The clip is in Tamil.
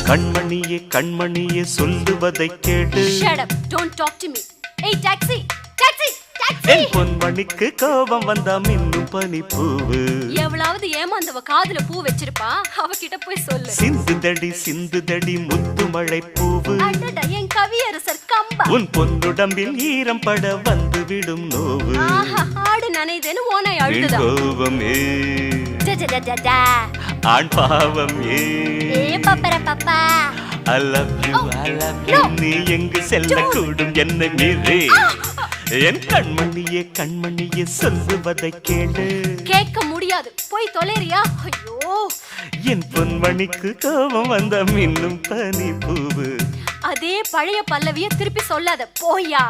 கண்மணியே கண்மணியே சொல்லுவதை கேடு. Shut up, don't talk to me. Hey taxi, taxi, taxi. என் பொன்மணிக்கு கோபம் வந்தா மின்னும் பனி பூவு. எவ்வளவு ஏமாந்தவ காதுல பூ வச்சிருப்பா, அவகிட்ட போய் சொல்லு. சிந்துதடி முத்து மழை பூவு. அடடா என் கவியரசர் கம்பா. உன் பொன்னுடம்பில் ஈரம் பட வந்து விடும் நோவு. ஆஹா ஆடு நனைதேன்னு ஓனாய் அழுதுதா. கோபமே டடடடடா ஆண் பாவம் ஏ பப்பர Papa. I love you, I love you. நீ எங்கு செல்ல கூடும் என்னை மீறி. என் கண்மணியே கண்மணியே சொல்லுவதை கேளு. கேட்க முடியாது, போய் தொலைறியா? ஐயோ, என் பொன்மணிக்கு கோபம் வந்த மின்னும் பனி பூவு. அதே பழைய பல்லவிய திருப்பி சொல்லாத, போயா.